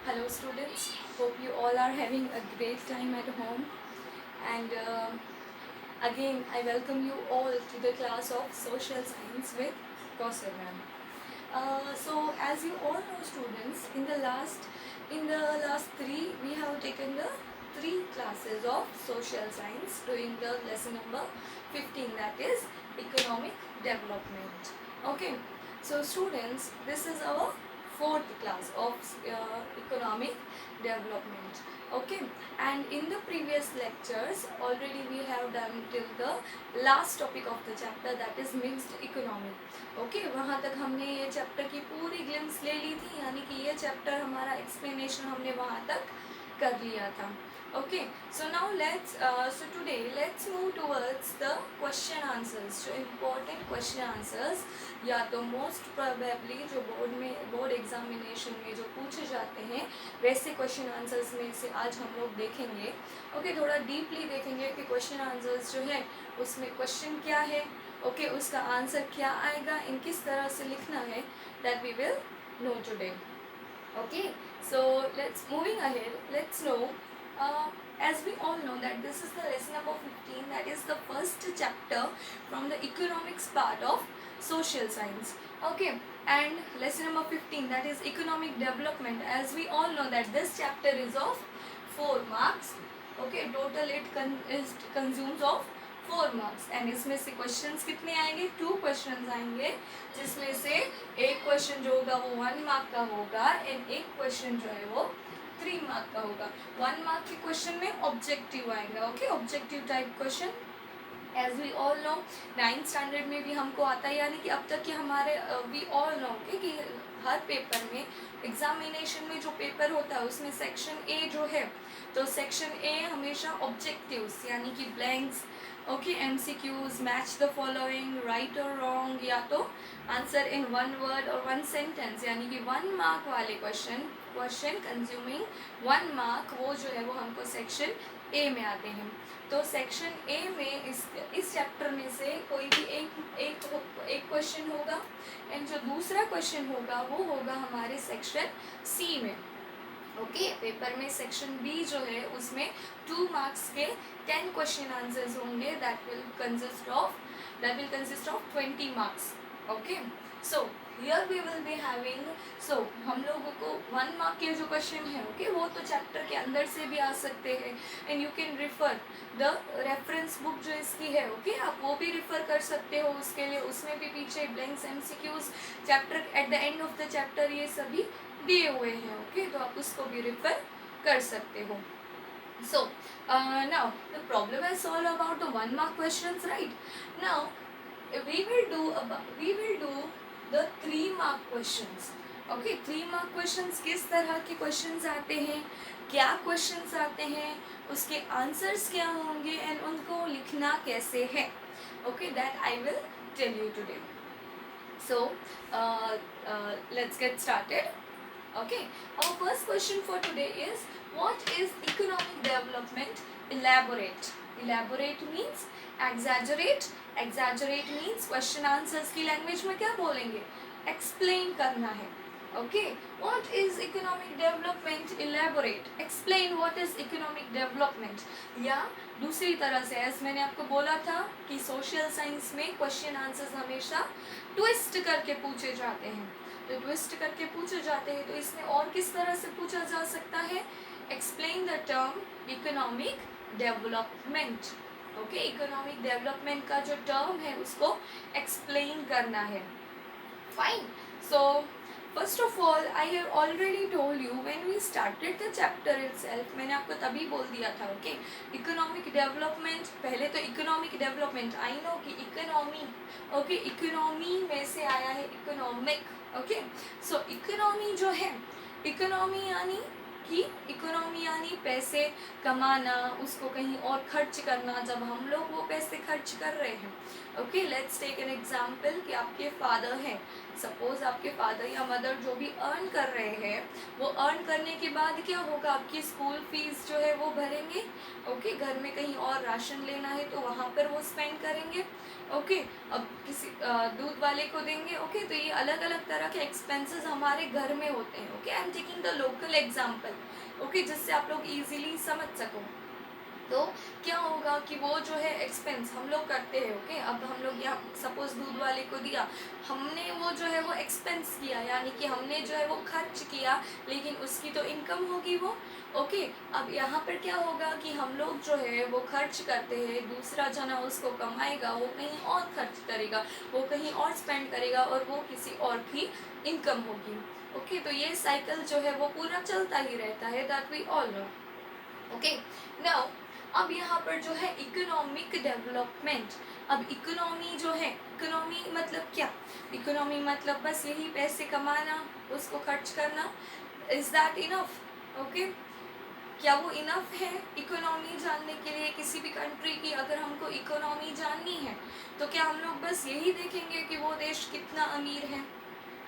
Hello students, hope you all are having a great time at home, and again I welcome you all to the class of Social Science with Kausar ma'am. So as you all know students, in the last three we have taken the three classes of social science doing the lesson number 15, that is economic development. Okay, so students, this is our fourth class of economic development. Okay, and in the previous lectures already we have done till the last topic of the chapter, that is mixed economy. Okay वहाँ तक हमने ये chapter की पूरी glimpse ले ली थी, यानी कि ये चैप्टर हमारा एक्सप्लेनेशन हमने वहाँ तक कर लिया था. Okay, so now so today let's move towards the question answers. जो इम्पोर्टेंट क्वेश्चन आंसर्स या तो मोस्ट प्रोबेबली जो बोर्ड एग्जामिनेशन में जो पूछे जाते हैं वैसे क्वेश्चन आंसर्स में से आज हम लोग देखेंगे. ओके, थोड़ा डीपली देखेंगे कि क्वेश्चन आंसर्स जो है उसमें क्वेश्चन क्या है, ओके उसका आंसर क्या आएगा, इन किस तरह से लिखना है, that we will know today. Okay, so let's moving ahead, let's know, as we all know that this is the lesson number 15, that is the first chapter from the economics part of social science. Okay, and lesson number 15, that is economic development, as we all know that this chapter is of 4 marks. Okay, total it consumes of 4 marks, and इसमें से questions कितने आएंगे, 2 questions आएंगे, जिसमें से एक question जो होगा वो 1 मार्क का होगा एंड एक क्वेश्चन जो है वो 3 मार्क का होगा. 1 मार्क के क्वेश्चन में ऑब्जेक्टिव आएगा. Okay, objective type question as we all know 9th standard में भी हमको आता है, यानी कि अब तक के हमारे वी ऑल नो कि हर पेपर में एग्जामिनेशन में जो पेपर होता है उसमें सेक्शन ए जो है, तो सेक्शन ए हमेशा ऑब्जेक्टिव्स यानी कि blanks, okay MCQs, match the following, right और रॉन्ग, या तो आंसर इन 1 वर्ड और 1 सेंटेंस, यानी कि 1 मार्क वाले क्वेश्चन कंज्यूमिंग 1 मार्क, वो जो है वो हमको सेक्शन ए में आते हैं. तो सेक्शन ए में इस चैप्टर में से कोई भी एक क्वेश्चन होगा, एंड जो दूसरा क्वेश्चन होगा वो होगा हमारे सेक्शन सी में. ओके, पेपर में सेक्शन बी जो है उसमें 2 मार्क्स के 10 क्वेश्चन आंसर्स होंगे, that will consist of 20 marks. Okay, so here we will be having, so हम लोगों को 1 मार्क के जो क्वेश्चन है ओके वो तो चैप्टर के अंदर से भी आ सकते हैं, and you can refer the reference book जो इसकी है. ओके, आप वो भी रिफर कर सकते हो उसके लिए, उसमें भी पीछे blanks MCQs chapter at the end of the chapter ये सभी दिए हुए हैं. ओके, तो आप उसको भी रिफर कर सकते हो. So now the problem is all about the 1 mark questions, right? Now we will do the 3 mark questions. Okay, 3 mark questions किस तरह के questions आते हैं, क्या questions आते हैं, उसके answers क्या होंगे, and उनको लिखना कैसे है. Okay, that I will tell you today. So let's get started. Okay, our first question for today is, what is economic development? Elaborate. Elaborate means exaggerate. Exaggerate means question answers की language में क्या बोलेंगे, explain करना है. Okay, what is economic development? Elaborate. Explain what is economic development. या दूसरी तरह से, एज मैंने आपको बोला था कि सोशल साइंस में क्वेश्चन आंसर्स हमेशा ट्विस्ट करके पूछे जाते हैं, तो ट्विस्ट करके पूछे जाते हैं, तो इसमें और किस तरह से पूछा जा सकता है, explain the term economic development. Okay, economic development का जो टर्म है उसको एक्सप्लेन करना है. Fine. So first of all I have already told you when we started the chapter itself, मैंने आपको तभी बोल दिया था. ओके, इकोनॉमिक डेवलपमेंट, पहले तो इकोनॉमिक डेवलपमेंट, आई नो कि इकोनॉमी, ओके इकोनॉमी में से आया है इकोनॉमिक. ओके, सो इकोनॉमी जो है, इकोनॉमी यानी पैसे कमाना, उसको कहीं और खर्च करना, जब हम लोग वो पैसे खर्च कर रहे हैं. Okay, let's take an example कि आपके फादर हैं, सपोज आपके फादर या मदर जो भी अर्न कर रहे हैं, वो अर्न करने के बाद क्या होगा, आपकी स्कूल फीस जो है वो भरेंगे। ओके, घर में कहीं और राशन लेना है तो वहाँ पर वो स्पेंड करेंगे। ओके, अब किसी दूध वाले को देंगे। ओके, तो ये अलग अलग तरह के एक्सपेंसेस हमारे घर में होते हैं। Okay, I am taking the local example, okay, जिससे आप लोग इजीली समझ सको। तो क्या होगा कि वो जो है एक्सपेंस हम लोग करते हैं। ओके, अब हम लोग यहाँ सपोज दूध वाले को दिया, हमने वो जो है वो एक्सपेंस किया, यानी कि हमने जो है वो खर्च किया, लेकिन उसकी तो इनकम होगी वो। ओके, अब यहाँ पर क्या होगा कि हम लोग जो है वो खर्च करते हैं, दूसरा जना उसको कमाएगा, वो कहीं और खर्च करेगा, वो कहीं और स्पेंड करेगा, और वो किसी और की इनकम होगी। ओके, तो ये साइकिल जो है वो पूरा चलता ही रहता है, that we all know. Okay, now अब यहाँ पर जो है इकोनॉमिक डेवलपमेंट। अब इकोनॉमी जो है, इकोनॉमी मतलब क्या, इकोनॉमी मतलब बस यही पैसे कमाना, उसको खर्च करना। Is that enough? ओके, क्या वो इनफ है इकोनॉमी जानने के लिए किसी भी कंट्री की? अगर हमको इकोनॉमी जाननी है तो क्या हम लोग बस यही देखेंगे कि वो देश कितना अमीर है?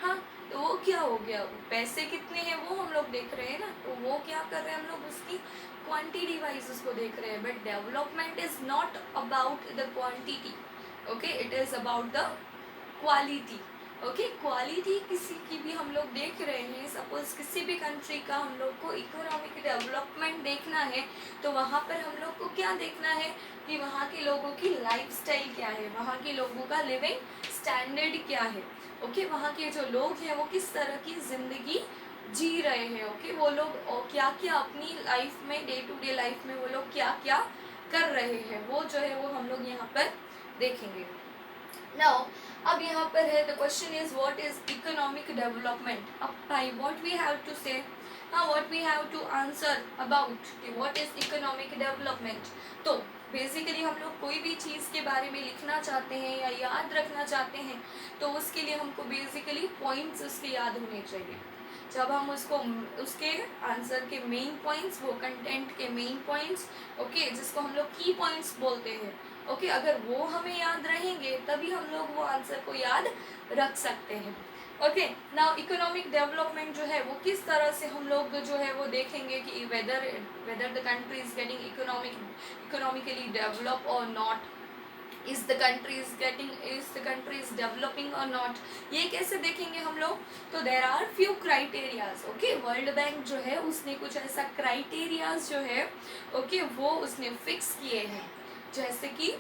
हाँ, तो वो क्या हो गया, पैसे कितने हैं वो हम लोग देख रहे हैं ना, तो वो क्या कर रहे हैं, हम लोग उसकी क्वांटिटी वाइज उसको देख रहे हैं। But development is not about the quantity, okay, it is about the quality. Okay, quality किसी की भी हम लोग देख रहे हैं, सपोज किसी भी कंट्री का हम लोग को इकोनॉमिक डेवलपमेंट देखना है, तो वहाँ पर हम लोग को क्या देखना है कि वहाँ के लोगों की लाइफस्टाइल क्या है, वहाँ के लोगों का लिविंग स्टैंडर्ड क्या है। ओके, वहाँ के जो लोग हैं वो किस तरह की ज़िंदगी जी रहे हैं। ओके, वो लोग क्या क्या अपनी लाइफ में, डे टू डे लाइफ में वो लोग क्या क्या कर रहे हैं, वो जो है वो हम लोग यहाँ पर देखेंगे। नाउ अब यहाँ पर है, the question is what is economic development. अब भाई what we have to say, हाँ, what we have to answer about what is economic development. तो बेसिकली हम लोग कोई भी चीज़ के बारे में लिखना चाहते हैं या याद रखना चाहते हैं, तो उसके लिए हमको बेसिकली पॉइंट्स उसके याद होने चाहिए। जब हम उसको उसके आंसर के मेन पॉइंट्स, वो कंटेंट के मेन पॉइंट्स, ओके, जिसको हम लोग की पॉइंट्स बोलते हैं, ओके, अगर वो हमें याद रहेंगे तभी हम लोग वो आंसर को याद रख सकते हैं। ओके, नाउ इकोनॉमिक डेवलपमेंट जो है वो किस तरह से हम लोग जो है वो देखेंगे कि whether whether the country is getting economically develop और not, is the country is developing और नॉट, ये कैसे देखेंगे हम लोग? तो there are few criterias. Okay, world bank जो है उसने कुछ ऐसा क्राइटेरियाज जो है, ओके, वो उसने फिक्स किए हैं। जैसे कि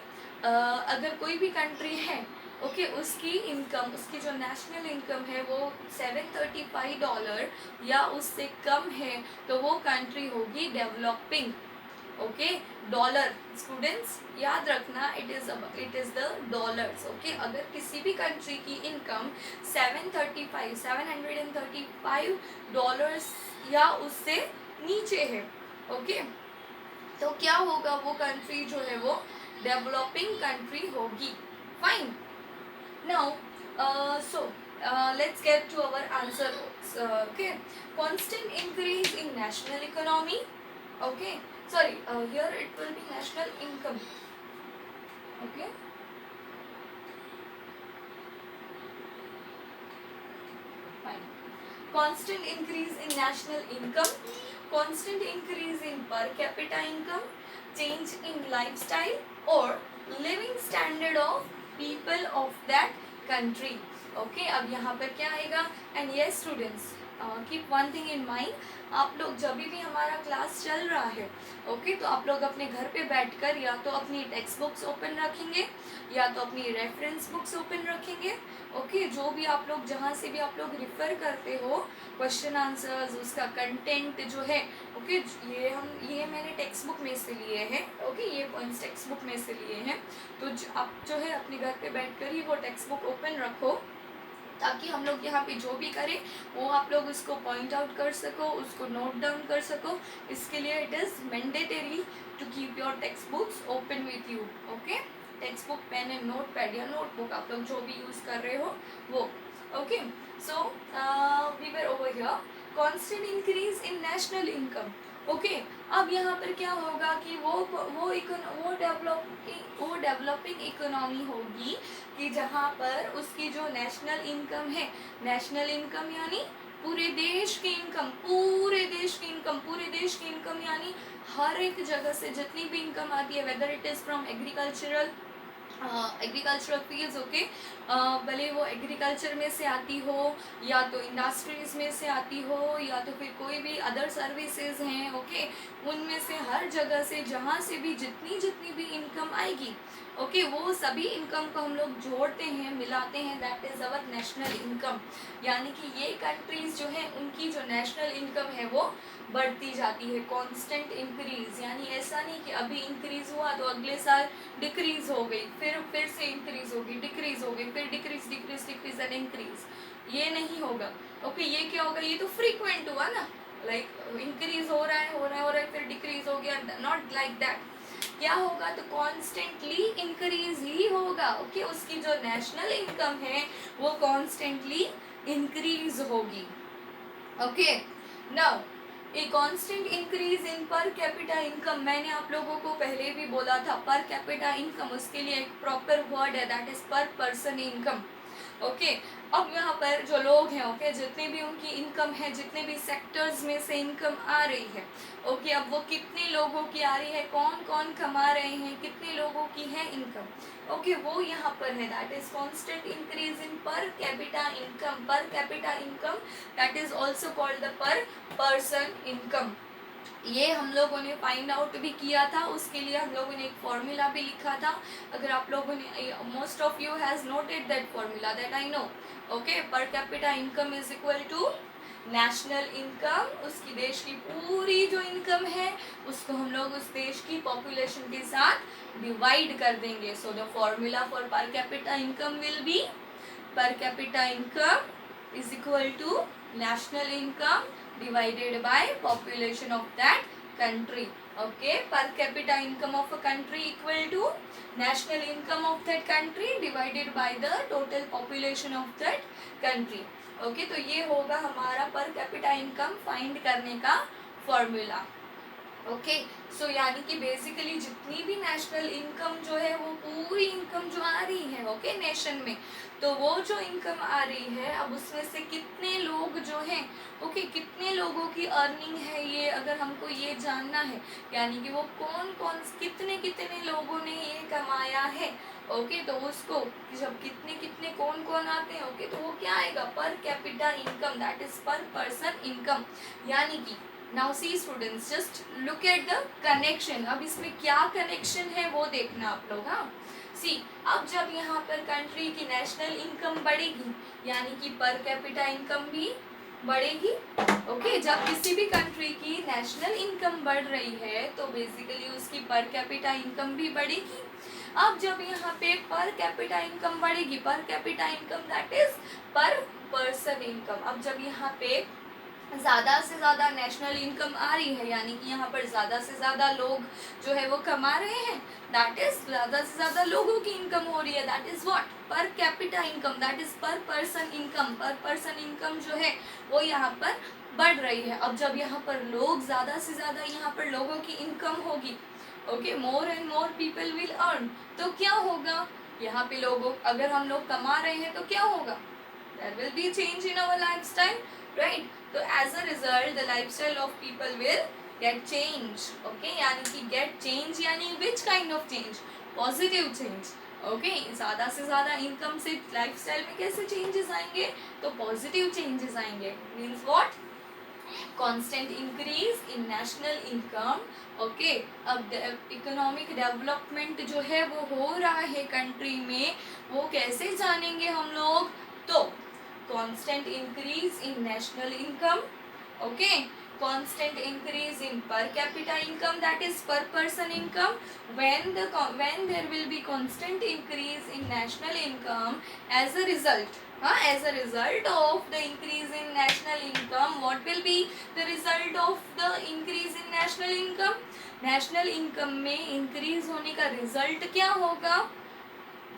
अगर कोई भी कंट्री है, ओके, उसकी इनकम, उसकी जो नेशनल इनकम है वो $735 या उससे कम है, तो वो कंट्री होगी डेवलपिंग। ओके, डॉलर, स्टूडेंट्स याद रखना, it is the dollars. Okay, अगर किसी भी कंट्री की इनकम 735 डॉलर्स या उससे नीचे है, ओके, तो क्या होगा, वो कंट्री जो है वो डेवलपिंग कंट्री होगी। Fine, now so let's get to our answer. Okay, constant increase in national economy. Okay, sorry, here it will be national income. Okay, fine. Constant increase in national income, constant increase in per capita income, change in lifestyle or living standard of people of that country. Okay, अब यहाँ पर क्या आएगा? And yes students, keep one thing in mind, आप लोग जब भी हमारा क्लास चल रहा है, ओके, तो आप लोग अपने घर पे बैठकर या तो अपनी टेक्स्ट बुक्स ओपन रखेंगे या तो अपनी रेफरेंस बुक्स ओपन रखेंगे। ओके, जो भी आप लोग, जहाँ से भी आप लोग रिफ़र करते हो क्वेश्चन आंसर्स, उसका कंटेंट जो है, ओके, ये मैंने टेक्स्ट बुक में से लिए हैं। ओके, ये पॉइंट्स टेक्स्ट बुक में से लिए हैं, तो आप जो है अपने घर पे बैठकर ही वो टेक्स्ट बुक ओपन रखो, ताकि हम लोग यहाँ पे जो भी करें वो आप लोग उसको पॉइंट आउट कर सको, उसको नोट डाउन कर सको। इसके लिए it is mandatory to keep your text books open with you. Okay, text book, pen and note pad या नोटबुक आप लोग जो भी यूज़ कर रहे हो वो। Okay, so we were over here, constant increase in national income. Okay, अब यहाँ पर क्या होगा कि वो डेवलपिंग इकोनॉमी होगी कि जहाँ पर उसकी जो नेशनल इनकम है, नेशनल इनकम यानी पूरे देश की इनकम, पूरे देश की इनकम यानी हर एक जगह से जितनी भी इनकम आती है, whether it is from agricultural fields, okay, भले वो एग्रीकल्चर में से आती हो या तो इंडस्ट्रीज में से आती हो या तो फिर कोई भी अदर सर्विसेज हैं, ओके, उनमें से हर जगह से जहाँ से भी जितनी भी इनकम आएगी, ओके, वो सभी इनकम को हम लोग जोड़ते हैं, मिलाते हैं, that is our national income. यानी कि ये कंट्रीज जो है उनकी जो नेशनल इनकम है वो बढ़ती जाती है, कांस्टेंट इंक्रीज, यानी ऐसा नहीं कि अभी इंक्रीज हुआ तो अगले साल डिक्रीज हो गई, फिर से इंक्रीज होगी, डिक्रीज हो गई, फिर डिक्रीज एंड इंक्रीज, ये नहीं होगा। ओके, ये क्या होगा, ये तो फ्रीक्वेंट हुआ ना, लाइक इंक्रीज हो रहा है फिर डिक्रीज हो गया, नॉट लाइक दैट। क्या होगा, तो कॉन्स्टेंटली इंक्रीज ही होगा। ओके, उसकी जो नेशनल इनकम है वो कॉन्स्टेंटली इंक्रीज होगी। Okay, now a constant increase इन पर कैपिटा इनकम, मैंने आप लोगों को पहले भी बोला था, पर कैपिटा इनकम, उसके लिए एक प्रॉपर वर्ड है, दैट इज पर पर्सन इनकम। ओके, अब यहाँ पर जो लोग हैं, ओके, जितने भी उनकी इनकम है, जितने भी सेक्टर्स में से इनकम आ रही है, ओके, अब वो कितने लोगों की आ रही है, कौन कौन कमा रहे हैं, कितने लोगों की है इनकम, ओके, वो यहाँ पर है, दैट इज कांस्टेंट इंक्रीज इन पर कैपिटा इनकम। पर capita income that is also called the पर पर्सन इनकम। ये हम लोगों ने फाइंड आउट भी किया था, उसके लिए हम लोगों ने एक फॉर्मूला भी लिखा था। अगर आप लोगों ने, most of you has noted that formula, that I know, okay, per capita income is equal to national income, उसकी देश की पूरी जो इनकम है उसको हम लोग उस देश की पॉपुलेशन के साथ डिवाइड कर देंगे। So the formula for per capita income will be per capita income is equal to national income divided by population of that country. Okay, per capita income of a country equal to national income of that country divided by the total population of that country. Okay, तो ये होगा हमारा per capita income find करने का formula. Okay, सो यानी कि basically जितनी भी नेशनल इनकम जो है वो पूरी इनकम जो आ रही है, ओके, नेशन में, तो वो जो इनकम आ रही है, अब उसमें से कितने लोग जो हैं, ओके, कितने लोगों की अर्निंग है, ये अगर हमको ये जानना है, यानी कि वो कौन कितने लोगों ने ये कमाया है, ओके, तो उसको जब कितने कौन आते हैं, ओके, तो वो क्या आएगा, पर कैपिटा इनकम, दैट इज पर पर्सन इनकम। यानी कि now see students, just look at the connection. अब इसमें क्या कनेक्शन है वो देखना आप लोग। हाँ, सी, अब जब यहाँ पर कंट्री की नेशनल इनकम बढ़ेगी यानी कि पर कैपिटा इनकम भी बढ़ेगी। ओके, जब किसी भी कंट्री की नेशनल इनकम बढ़ रही है तो बेसिकली उसकी पर कैपिटा इनकम भी बढ़ेगी। अब जब यहाँ पे पर कैपिटा इनकम बढ़ेगी, पर कैपिटा इनकम दैट इज पर पर्सन इनकम, अब जब यहाँ पे ज़्यादा से ज़्यादा नेशनल इनकम आ रही है यानी कि यहाँ पर ज़्यादा से ज़्यादा लोग जो है वो कमा रहे हैं, दैट इज ज़्यादा से ज़्यादा लोगों की इनकम हो रही है, दैट इज़ व्हाट, पर कैपिटा इनकम, दैट इज़ पर पर्सन इनकम। पर पर्सन इनकम जो है वो यहाँ पर बढ़ रही है। अब जब यहाँ पर लोग ज़्यादा से ज़्यादा यहाँ पर लोगों की इनकम होगी, okay, more and more people will earn, तो क्या होगा, यहाँ पे लोगों, अगर हम लोग कमा रहे हैं तो क्या होगा, there will be change in our lifestyle, right? तो as a result the lifestyle of people will get change. Okay, यानी कि get change यानी which kind of change, positive change. Okay, ज़्यादा से ज़्यादा इनकम से लाइफस्टाइल में कैसे चेंजेस आएंगे, तो पॉजिटिव चेंजेस आएंगे। Means what, constant increase in national income. Okay, अब इकोनॉमिक डेवलपमेंट जो है वो हो रहा है कंट्री में, वो कैसे जानेंगे हम लोग, तो constant increase in national income, okay, constant increase in per capita income, that is per person income. When there will be constant increase in national income, as a result of the increase in national income, what will be the result of the increase in national income, national income में increase होने का result क्या होगा,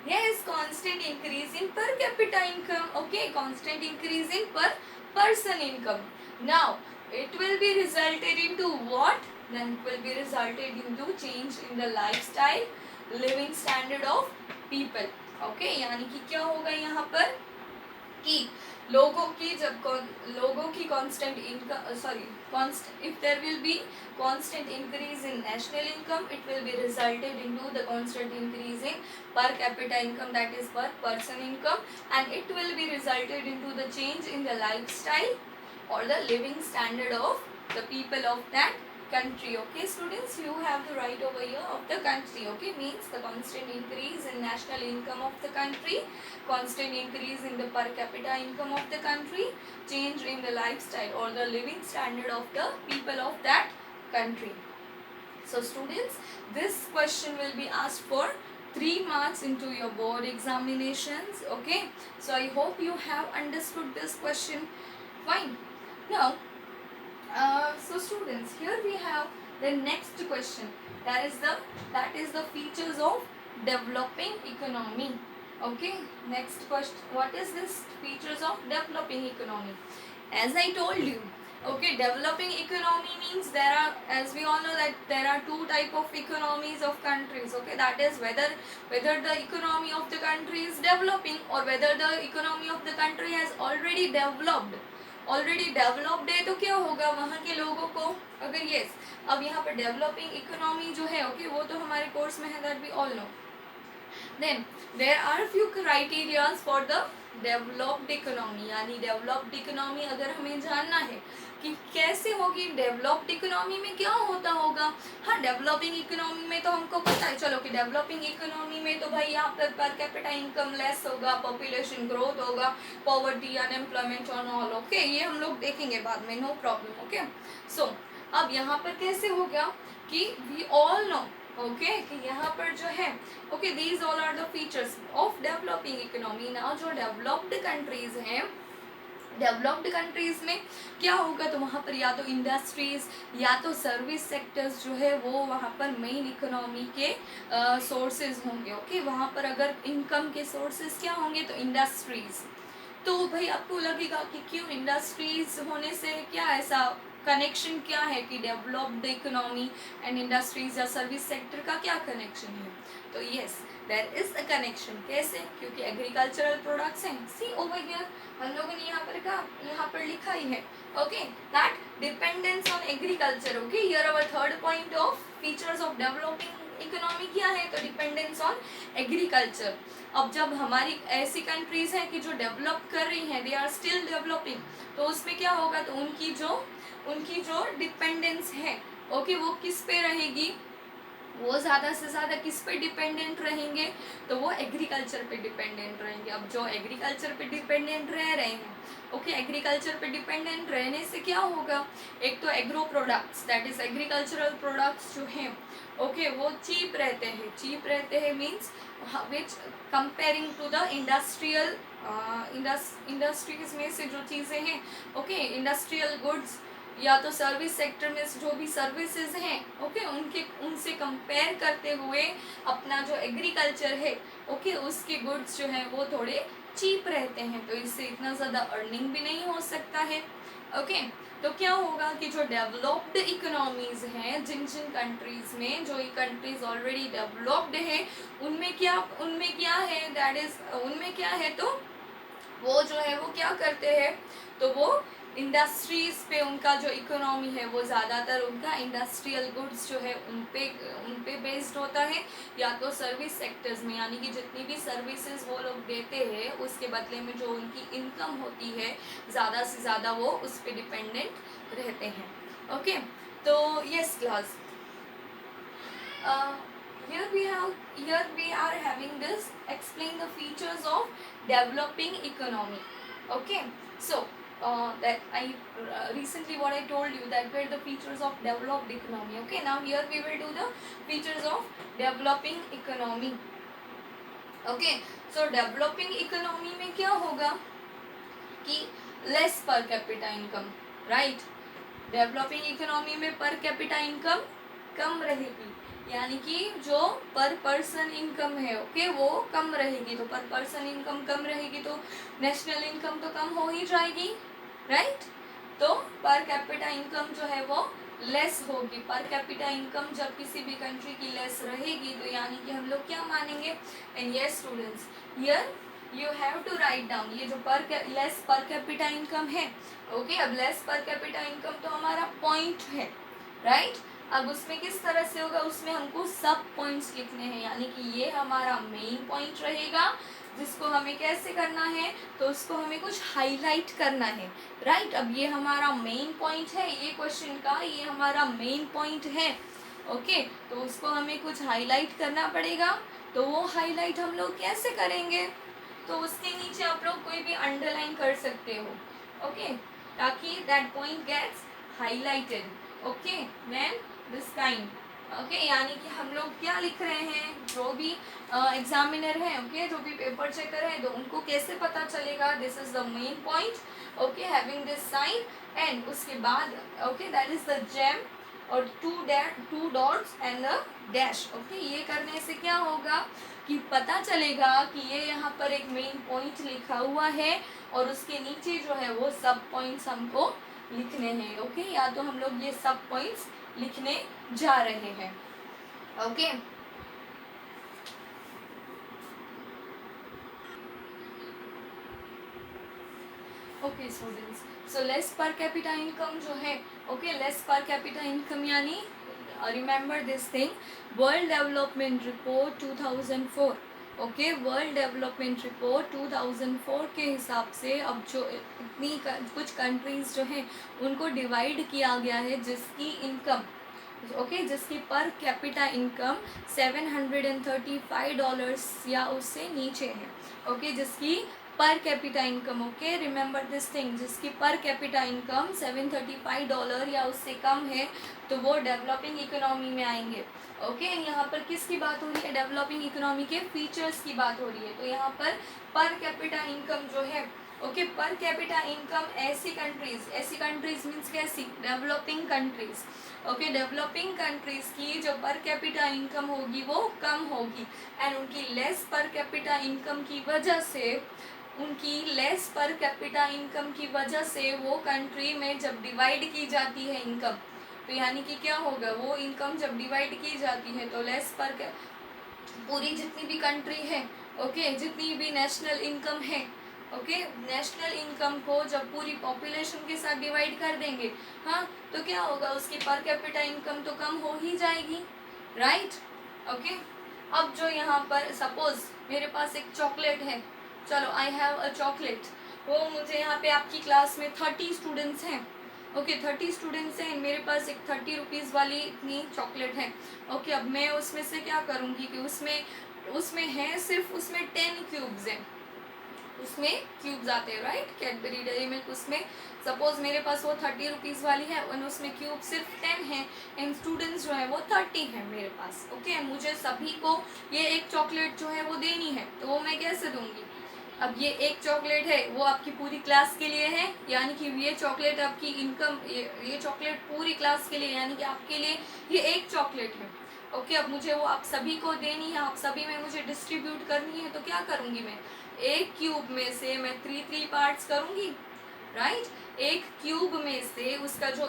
yes, constant increase in per capita income. Okay, constant increase in per person income. Now it will be resulted into what? Then it will be resulted into change in the lifestyle, living standard of people. Okay, यानी कि क्या होगा यहाँ पर कि लोगों की जब लोगों की constant income if there will be constant increase in national income, it will be resulted into the constant increase in per capita income, that is per person income, and it will be resulted into the change in the lifestyle or the living standard of the people of that country. Okay students, you have to write over here of the country. Okay, means the constant increase in national income of the country, constant increase in the per capita income of the country, change in the lifestyle or the living standard of the people of that country. So students, this question will be asked for 3 marks into your board examinations. Okay, so I hope you have understood this question. Fine. Now so students, here we have the next question, that is the features of developing economy. Okay, next question, what is this features of developing economy? As I told you, okay, developing economy means there are, as we all know, that there are two type of economies of countries. Okay, that is whether the economy of the country is developing or whether the economy of the country has already developed है, तो क्या होगा वहाँ के लोगों को, अगर yes, अब यहाँ पर डेवलपिंग इकोनॉमी जो है, ओके, वो तो हमारे कोर्स में है, that we all know. Then there are few criterias for the developed economy, यानी डेवलप्ड इकोनॉमी अगर हमें जानना है कि कैसे होगी, डेवलप्ड इकोनॉमी में क्या होता होगा. हाँ, डेवलपिंग इकोनॉमी में तो हमको पता है, चलो कि डेवलपिंग इकोनॉमी में तो भाई यहाँ पर कैपिटा इनकम लेस होगा, पॉपुलेशन ग्रोथ होगा, पॉवर्टी, अनएम्प्लॉयमेंट और ऑल. ओके, ये हम लोग देखेंगे बाद में, नो प्रॉब्लम. ओके, सो अब यहाँ पर कैसे होगा कि वी ऑल नो, ओके, कि यहाँ पर जो है, okay, these all are the features of developing economy. Now जो डेवलप्ड कंट्रीज हैं, डेवलप्ड कंट्रीज में क्या होगा, तो वहाँ पर या तो इंडस्ट्रीज या तो सर्विस सेक्टर्स जो है वो वहाँ पर मेन इकोनॉमी के सोर्सेज होंगे. ओके, वहाँ पर अगर इनकम के सोर्सेज क्या होंगे, तो इंडस्ट्रीज. तो भाई आपको लगेगा कि क्यों इंडस्ट्रीज होने से क्या ऐसा कनेक्शन क्या है कि डेवलप्ड इकोनॉमी एंड इंडस्ट्रीज या सर्विस सेक्टर का क्या कनेक्शन है. तो yes, there is a connection. कैसे? क्योंकि एग्रीकल्चरल प्रोडक्ट्स हैं. सी ओवर हियर हम लोगों ने यहाँ पर कहा, यहाँ पर लिखा ही है, okay, that dependence on agriculture. Okay, here our third point of features of developing economy क्या है, तो डिपेंडेंस ऑन एग्रीकल्चर. अब जब हमारी ऐसी कंट्रीज हैं कि जो डेवलप कर रही हैं, दे आर स्टिल डेवलपिंग, तो उसमें क्या होगा, तो उनकी जो डिपेंडेंस है, ओके, वो किस पे रहेगी, वो ज़्यादा से ज़्यादा किस पे डिपेंडेंट रहेंगे, तो वो एग्रीकल्चर पे डिपेंडेंट रहेंगे. अब जो एग्रीकल्चर पे डिपेंडेंट रह रहे हैं, ओके, एग्रीकल्चर पे डिपेंडेंट रहने से क्या होगा, एक तो agro products, that is agricultural products जो हैं, ओके, वो चीप रहते हैं means which comparing to the industrial industries में से जो चीज़ें हैं, ओके, इंडस्ट्रियल गुड्स या तो सर्विस सेक्टर में जो भी सर्विसेज हैं, ओके, उनसे कंपेयर करते हुए अपना जो एग्रीकल्चर है, ओके, उसके गुड्स जो हैं वो थोड़े चीप रहते हैं, तो इससे इतना ज़्यादा अर्निंग भी नहीं हो सकता है. ओके, तो क्या होगा कि जो डेवलप्ड इकोनॉमीज हैं, जिन कंट्रीज में, जो कंट्रीज ऑलरेडी डेवलप्ड है, उनमें क्या है, दैट इज उनमें क्या है, तो वो जो है वो क्या करते हैं, तो वो इंडस्ट्रीज पे उनका जो इकोनॉमी है वो ज़्यादातर उनका इंडस्ट्रियल गुड्स जो है उन पे बेस्ड होता है, या तो सर्विस सेक्टर्स में, यानी कि जितनी भी सर्विसेज वो लोग देते हैं उसके बदले में जो उनकी इनकम होती है ज़्यादा से ज़्यादा वो उस पर डिपेंडेंट रहते हैं. ओके, तो yes class, here we are having this explain the features of developing economy. Okay, so that I recently what I told you, that were the features of developed economy. Okay, now here we will do the features of developing economy. Okay, so developing economy में क्या होगा कि less per capita income, right? developing economy में per capita income कम रहेगी, यानी कि जो पर पर्सन इनकम है, ओके, वो कम रहेगी. तो पर पर्सन इनकम कम रहेगी तो नेशनल इनकम तो कम हो ही जाएगी, राइट? तो पर कैपिटा इनकम जो है वो लेस होगी। पर कैपिटा इनकम जब किसी भी कंट्री की लेस रहेगी तो यानी कि हम लोग क्या मानेंगे। And yes students, here you have to write down ये जो लेस पर कैपिटा इनकम है। ओके, अब लेस पर कैपिटा इनकम तो हमारा पॉइंट है, राइट। अब उसमें किस तरह से होगा, उसमें हमको सब पॉइंट्स लिखने हैं, यानी कि ये हमारा मेन पॉइंट रहेगा जिसको हमें कैसे करना है, तो उसको हमें कुछ हाईलाइट करना है, राइट। अब ये हमारा मेन पॉइंट है, ये क्वेश्चन का ये हमारा मेन पॉइंट है। ओके, तो उसको हमें कुछ हाईलाइट करना पड़ेगा। तो वो हाईलाइट हम लोग कैसे करेंगे, तो उसके नीचे आप लोग कोई भी अंडरलाइन कर सकते हो। ओके, ताकि that point gets highlighted. Okay, then this kind. Okay, यानी कि हम लोग क्या लिख रहे हैं, जो भी एग्जामिनर है, ओके, जो भी पेपर चेकर है, तो उनको कैसे पता चलेगा this is the main point. Okay, having this sign, and उसके बाद okay that is the gem और two dots and the dash. Okay, ये करने से क्या होगा कि पता चलेगा कि ये यहाँ पर एक मेन पॉइंट लिखा हुआ है और उसके नीचे जो है वो सब पॉइंट्स हमको लिखने हैं। ओके, या तो हम लोग ये सब पॉइंट्स लिखने जा रहे हैं। Okay, okay students, so less per capita income जो है, okay, less per capita income यानी remember this thing, world development report 2004। Okay, world development report 2004 के हिसाब से अब जो कुछ कंट्रीज जो हैं उनको डिवाइड किया गया है जिसकी इनकम जिसकी पर कैपिटा इनकम $735 या उससे नीचे है। ओके, जिसकी पर capita income, okay remember this thing, जिसकी पर कैपिटा इनकम $735 या उससे कम है तो वो डेवलपिंग इकोनॉमी में आएंगे। ओके, यहाँ पर किसकी बात हो रही है, डेवलपिंग इकोनॉमी के फीचर्स की बात हो रही है। तो यहाँ पर कैपिटा इनकम जो है, ओके, पर कैपिटा इनकम ऐसी कंट्रीज मीन्स कैसी, developing countries. Okay, developing countries की जो पर कैपिटा इनकम होगी वो कम होगी, एंड उनकी लेस पर कैपिटा इनकम की वजह से वो कंट्री में जब डिवाइड की जाती है इनकम, तो यानी कि क्या होगा, वो इनकम जब डिवाइड की जाती है तो लेस पर पूरी जितनी भी कंट्री है, ओके, जितनी भी नेशनल इनकम है, ओके, नेशनल इनकम को जब पूरी पॉपुलेशन के साथ डिवाइड कर देंगे, हाँ, तो क्या होगा, उसकी पर कैपिटा इनकम तो कम हो ही जाएगी, राइट। ओके, अब जो यहाँ पर सपोज मेरे पास एक चॉकलेट है, चलो आई हैव अ चॉकलेट, वो मुझे यहाँ पे आपकी क्लास में 30 स्टूडेंट्स हैं, ओके 30 स्टूडेंट्स हैं, मेरे पास एक 30 रुपीज़ वाली इतनी चॉकलेट है। ओके, अब मैं उसमें से क्या करूँगी कि उसमें है सिर्फ उसमें 10 क्यूब्स हैं, उसमें क्यूब्स आते हैं, राइट, कैडबरी डेयरी मिल्क, उसमें सपोज मेरे पास वो 30 रुपीज़ वाली है और उसमें क्यूब सिर्फ 10 है, एंड स्टूडेंट्स जो है वो 30 है मेरे पास। ओके, मुझे सभी को ये एक चॉकलेट जो है वो देनी है, तो वो मैं कैसे दूंगी, अब ये एक चॉकलेट है वो आपकी पूरी क्लास के लिए है, यानी कि ये चॉकलेट आपकी इनकम, ये चॉकलेट पूरी क्लास के लिए, यानी कि आपके लिए ये एक चॉकलेट है। ओके, अब मुझे वो आप सभी को देनी है, आप सभी में मुझे डिस्ट्रीब्यूट करनी है, तो क्या करूँगी मैं, एक क्यूब में से मैं 3 पार्ट्स करूँगी, राइट। एक क्यूब में से उसका जो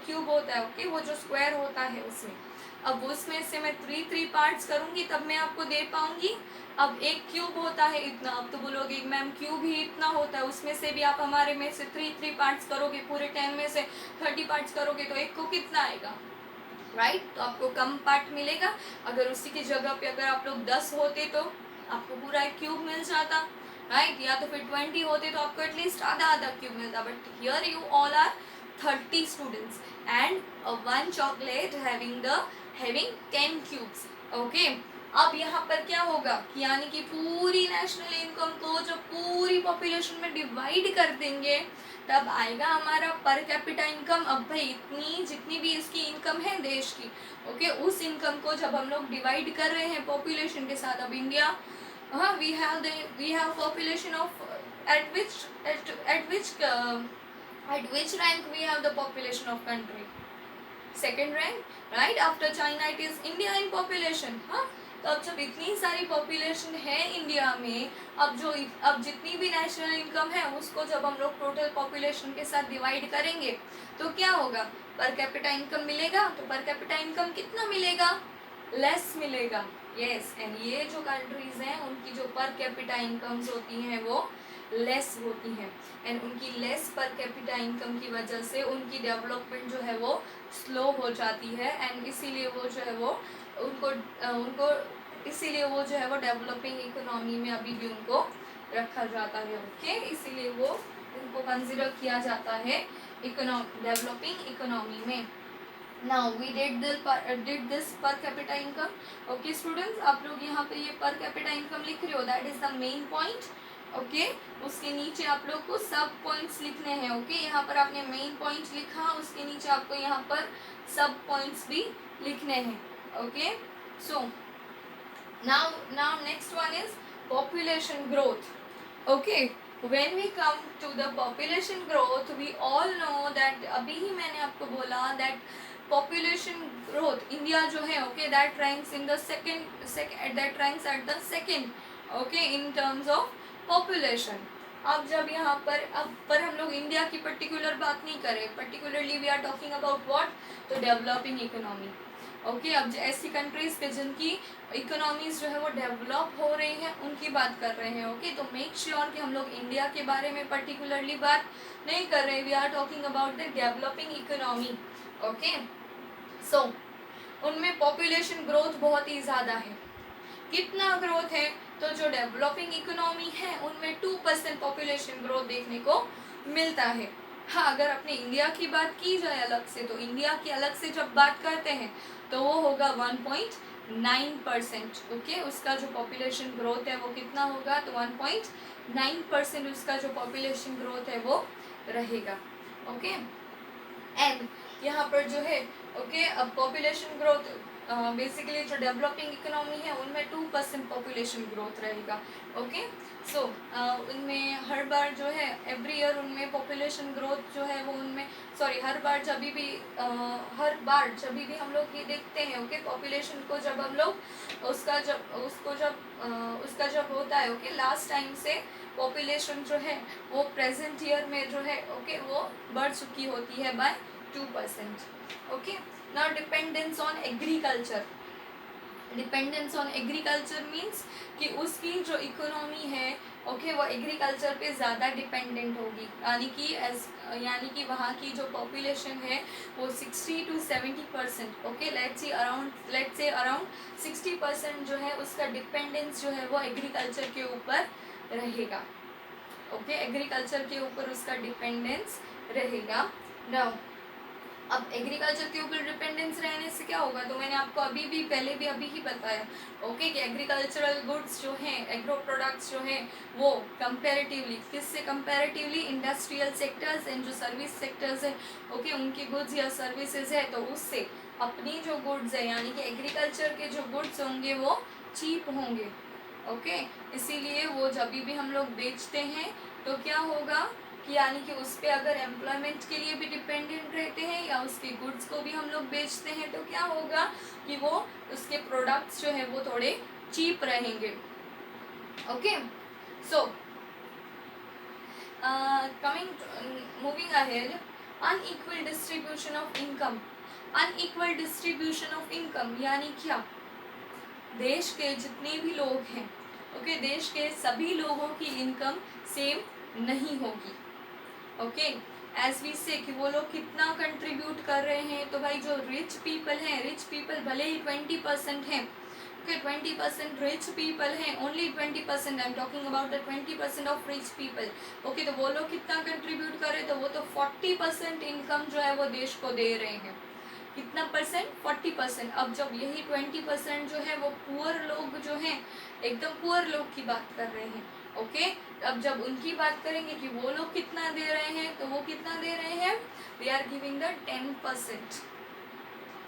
क्यूब होता है, ओके, वो जो स्क्वायर होता है उसमें, अब उसमें से मैं 3 पार्ट्स करूँगी तब मैं आपको दे पाऊँगी। अब एक क्यूब होता है इतना, अब तो बोलोगे मैम क्यूब ही इतना होता है, उसमें से भी आप हमारे में से 3 पार्ट्स करोगे, पूरे 10 में से 30 पार्ट्स करोगे तो एक को कितना आएगा, राइट, तो आपको कम पार्ट मिलेगा। अगर उसी की जगह पे अगर आप लोग 10 होते तो आपको पूरा एक क्यूब मिल जाता, राइट, या तो फिर 20 होते तो आपको एटलीस्ट आधा क्यूब मिलता, but here you all are 30 students and one chocolate having 10 cubes. Okay, अब यहाँ पर क्या होगा कि यानी कि पूरी नेशनल इनकम को जब पूरी पॉपुलेशन में डिवाइड कर देंगे तब आएगा हमारा पर कैपिटा इनकम। अब भाई इतनी जितनी भी इसकी इनकम है देश की, ओके, उस इनकम को जब हम लोग डिवाइड कर रहे हैं पॉपुलेशन के साथ, अब इंडिया, हाँ, we have population of at which rank we have the population of country, second rank, right, after China it is India in population, हाँ, तो अब जब इतनी सारी पॉपुलेशन है इंडिया में, अब जितनी भी नेशनल इनकम है उसको जब हम लोग टोटल पॉपुलेशन के साथ डिवाइड करेंगे तो क्या होगा, पर कैपिटा इनकम मिलेगा। तो पर कैपिटा इनकम कितना मिलेगा, लेस मिलेगा। यस, एंड ये जो कंट्रीज हैं उनकी जो पर कैपिटा इनकम्स होती हैं वो लेस होती हैं, एंड उनकी लेस पर कैपिटा इनकम की वजह से उनकी डेवलपमेंट जो है वो स्लो हो जाती है, एंड इसीलिए वो जो है वो उनको इसीलिए वो जो है वो डेवलपिंग इकोनॉमी में अभी भी उनको रखा जाता है। ओके, इसीलिए वो उनको कंसिडर किया जाता है डेवलपिंग इकोनॉमी में। Now we did this per capita income. Okay students, आप लोग यहाँ पे ये per capita income लिख रहे हो, that is the main point. Okay, उसके नीचे आप लोग को सब पॉइंट्स लिखने हैं। ओके, यहाँ पर आपने मेन पॉइंट लिखा, उसके नीचे आपको यहाँ पर सब पॉइंट्स भी लिखने हैं। Okay, so now next one is population growth. Okay, when we come to the population growth, we all know that अभी ही मैंने आपको बोला that population growth India जो है, okay, that ranks in the that ranks at the second, okay, in terms of population. अब जब यहाँ पर हम लोग इंडिया की पर्टिकुलर बात नहीं करें, particularly we are talking about what, तो डेवलपिंग इकोनॉमी। ओके, अब ऐसी कंट्रीज पे जिनकी इकोनॉमीज जो है वो डेवलप हो रही है उनकी बात कर रहे हैं। ओके, तो मेक श्योर कि हम लोग इंडिया के बारे में पर्टिकुलरली बात नहीं कर रहे, we are talking about the developing economy. Okay, so उनमें पॉपुलेशन ग्रोथ बहुत ही ज़्यादा है। कितना ग्रोथ है, तो जो डेवलपिंग इकोनॉमी है उनमें 2% पॉपुलेशन ग्रोथ देखने को मिलता है। हाँ, अगर अपने इंडिया की बात की जाए अलग से, तो इंडिया की अलग से जब बात करते हैं तो वो होगा 1.9%। ओके, उसका जो पॉपुलेशन ग्रोथ है वो कितना होगा, तो 1.9% उसका जो पॉपुलेशन ग्रोथ है वो रहेगा। ओके, एंड यहाँ पर जो है, ओके, अब पॉपुलेशन ग्रोथ बेसिकली जो डेवलपिंग इकोनॉमी है उनमें 2% पॉपुलेशन ग्रोथ रहेगा। ओके, सो उनमें हर बार जो है एवरी ईयर उनमें पॉपुलेशन ग्रोथ जो है वो उनमें हर बार जब भी हम लोग ये देखते हैं, ओके, पॉपुलेशन को जब हम लोग उसका जब होता है, ओके, लास्ट टाइम से पॉपुलेशन जो है वो प्रेजेंट ईयर में जो है, ओके, वो बढ़ चुकी होती है by 2%। Okay, now dependence on agriculture. Dependence on agriculture means कि उसकी जो इकोनॉमी है, ओके, वो एग्रीकल्चर पे ज़्यादा डिपेंडेंट होगी, यानी कि वहाँ की जो पॉपुलेशन है वो 60 to 70%, okay, let's say around 60% जो है उसका डिपेंडेंस जो है वो एग्रीकल्चर के ऊपर रहेगा। ओके, एग्रीकल्चर के ऊपर उसका डिपेंडेंस रहेगा। नाउ अब एग्रीकल्चर के ऊपर डिपेंडेंस रहने से क्या होगा, तो मैंने आपको अभी ही बताया, ओके, कि एग्रीकल्चरल गुड्स जो हैं, एग्रो प्रोडक्ट्स जो हैं, वो कंपैरेटिवली किससे कंपैरेटिवली इंडस्ट्रियल सेक्टर्स एंड जो सर्विस सेक्टर्स हैं, ओके, उनकी गुड्स या सर्विसेज है, तो उससे अपनी जो गुड्स है यानी कि एग्रीकल्चर के जो गुड्स होंगे वो चीप होंगे। ओके, इसीलिए वो जब भी हम लोग बेचते हैं तो क्या होगा कि यानी कि उस पर अगर एम्प्लॉयमेंट के लिए भी डिपेंडेंट रहते हैं या उसके गुड्स को भी हम लोग बेचते हैं तो क्या होगा कि वो उसके प्रोडक्ट्स जो है वो थोड़े चीप रहेंगे। Okay, so moving ahead, unequal distribution of income. Unequal distribution of income यानी क्या, देश के जितने भी लोग हैं, ओके, देश के सभी लोगों की इनकम सेम नहीं होगी। ओके, एज वी से कि वो लोग कितना कंट्रीब्यूट कर रहे हैं, तो भाई जो रिच पीपल भले ही 20% हैं, ओके, 20% रिच पीपल हैं, only 20%, I am talking about the 20% of rich people. Okay, तो वो लोग कितना कंट्रीब्यूट कर रहे हैं, तो वो तो 40% इनकम जो है वो देश को दे रहे हैं। कितना परसेंट, 40%। अब जब यही 20% जो है वो पुअर लोग जो हैं, एकदम पुअर लोग की बात कर रहे हैं। ओके, अब जब उनकी बात करेंगे कि वो लोग कितना दे रहे हैं, तो वो कितना दे रहे हैं, we are giving the 10%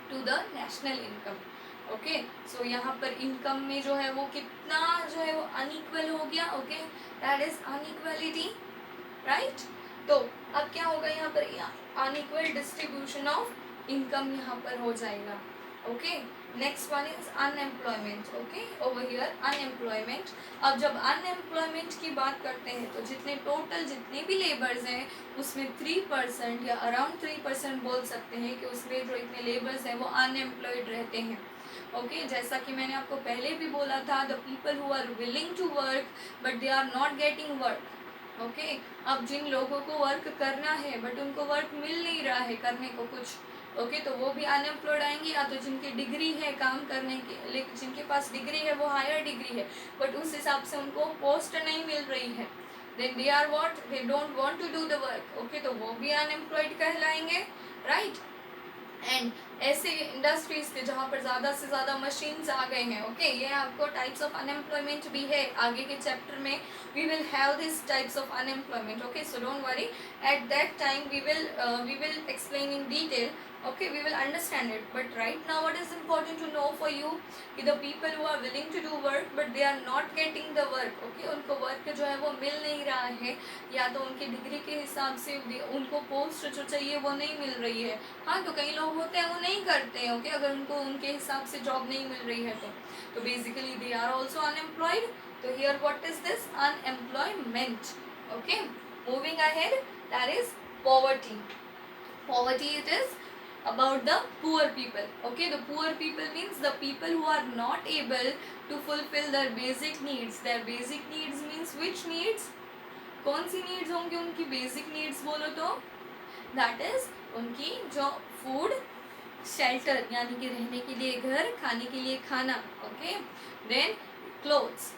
to the national income. Okay, so यहाँ पर इनकम में जो है वो कितना जो है वो अनइक्वल हो गया। Okay, that is inequality, right. तो अब क्या होगा, यहाँ पर अनइक्वल डिस्ट्रीब्यूशन ऑफ इनकम यहाँ पर हो जाएगा। Okay, next one is unemployment. Okay, over here unemployment. अब जब अनएम्प्लॉयमेंट की बात करते हैं तो जितने भी लेबर्स हैं उसमें 3% या अराउंड 3% बोल सकते हैं कि उसमें जो इतने लेबर्स हैं वो अनएम्प्लॉयड रहते हैं. ओके, जैसा कि मैंने आपको पहले भी बोला था, the people who are willing to work but they are not getting work. Okay, अब जिन लोगों को वर्क करना है बट उनको वर्क मिल नहीं रहा है करने को कुछ, ओके, तो वो भी अनएम्प्लॉयड आएंगे. या तो जिनकी डिग्री है काम करने की, लेकिन जिनके पास डिग्री है वो हायर डिग्री है बट उस हिसाब से उनको पोस्ट नहीं मिल रही है, then they are what, they don't want to do the work. Okay, तो वो भी अनएम्प्लॉयड कहलाएंगे, राइट. एंड ऐसे इंडस्ट्रीज के जहाँ पर ज़्यादा से ज़्यादा मशीन्स आ गए हैं. ओके, ये आपको टाइप्स ऑफ अनएम्प्लॉयमेंट भी है, आगे के चैप्टर में we will have this types of unemployment. Okay, so don't worry, at that time we will explain in detail. Okay, we will understand it, but right now what is important to know for you कि the people who are willing to do work but they are not getting the work. Okay, उनको work जो है वो मिल नहीं रहा है, या तो उनकी डिग्री के हिसाब से उनको पोस्ट जो चाहिए वो नहीं मिल रही है. हाँ, तो कई लोग होते हैं वो नहीं करते हैं. ओके, अगर उनको उनके हिसाब से जॉब नहीं मिल रही है तो basically they are also unemployed. तो here what is this unemployment. Okay, moving ahead, that is poverty. Poverty it is about the poor people. Okay, the poor people means the people who are not able to fulfill their basic needs. Their basic needs means which needs? कौन सी needs होंगी उनकी basic needs बोलो तो? That is उनकी जो food, shelter यानी कि रहने के लिए घर, खाने के लिए खाना. Okay, then clothes.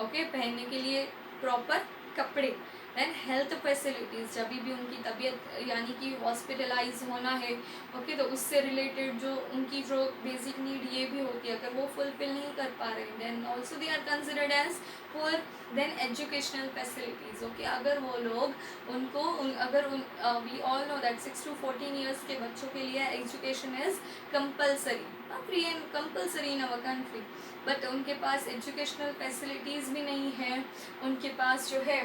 ओके, पहनने के लिए प्रॉपर कपड़े. देन हेल्थ फैसिलिटीज़, जब भी उनकी तबीयत यानी कि हॉस्पिटलाइज होना है, ओके, तो उससे रिलेटेड जो उनकी जो बेसिक नीड ये भी होती है, अगर वो फुलफिल नहीं कर पा रहे then also they are considered as poor. Then educational facilities. Okay, अगर वो लोग उनको अगर we all know that 6 to 14 years के बच्चों के लिए education is compulsory, free and compulsory in our country, but उनके पास एजुकेशनल फैसिलिटीज़ भी नहीं है, उनके पास जो है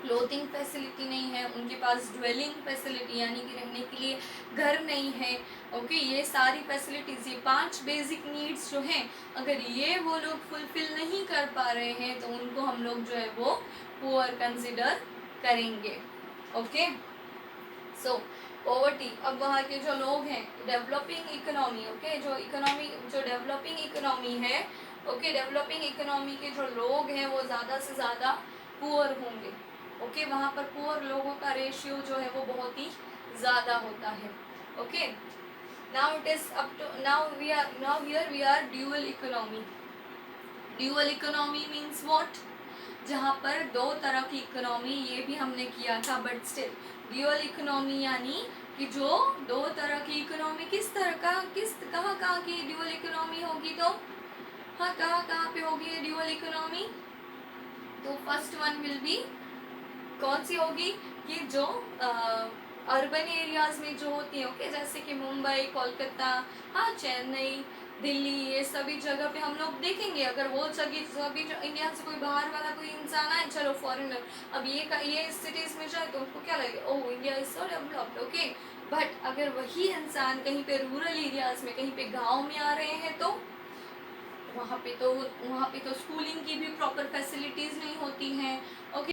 क्लोथिंग फैसिलिटी नहीं है, उनके पास ड्वेलिंग फैसिलिटी यानी कि रहने के लिए घर नहीं है. ओके, ये सारी फैसिलिटीज़, ये 5 बेसिक नीड्स जो हैं, अगर ये वो लोग फुलफिल नहीं कर पा रहे हैं तो उनको हम लोग जो है वो पुअर कंसिडर करेंगे. ओके, सो पॉवर्टी. अब वहाँ के जो लोग हैं, डेवलपिंग इकोनॉमी. ओके, जो डेवलपिंग इकोनॉमी है, ओके, डेवलपिंग इकोनॉमी के जो लोग हैं वो ज़्यादा से ज़्यादा पुअर होंगे. ओके, वहाँ पर पुअर लोगों का रेशियो जो है वो बहुत ही ज़्यादा होता है. Okay, now it is up to now here we are dual economy. Dual economy means what? जहाँ पर दो तरह की इकोनॉमी, ये भी हमने किया था, बट स्टिल ड्यूअल इकोनॉमी यानी कि जो दो तरह की इकोनॉमी, किस तरह का, कहाँ की ड्यूअल इकोनॉमी होगी तो? हाँ, कहाँ पे होगी ये ड्यूअल इकोनॉमी? तो फर्स्ट वन विल बी कौन सी होगी कि जो अर्बन एरियाज में जो होती है, ओके, जैसे कि मुंबई, कोलकाता, हाँ, चेन्नई, दिल्ली, ये सभी जगह पे हम लोग देखेंगे. अगर वो सभी जो इंडिया से कोई बाहर वाला कोई इंसान आए, चलो फॉरेनर, अब ये सिटीज़ में जाए तो उनको क्या लगे, oh India is so developed. Okay, but अगर वही इंसान कहीं पे रूरल एरियाज में, कहीं पे गाँव में आ रहे हैं तो वहाँ पे तो स्कूलिंग की भी प्रॉपर फैसिलिटीज़ नहीं होती हैं. ओके,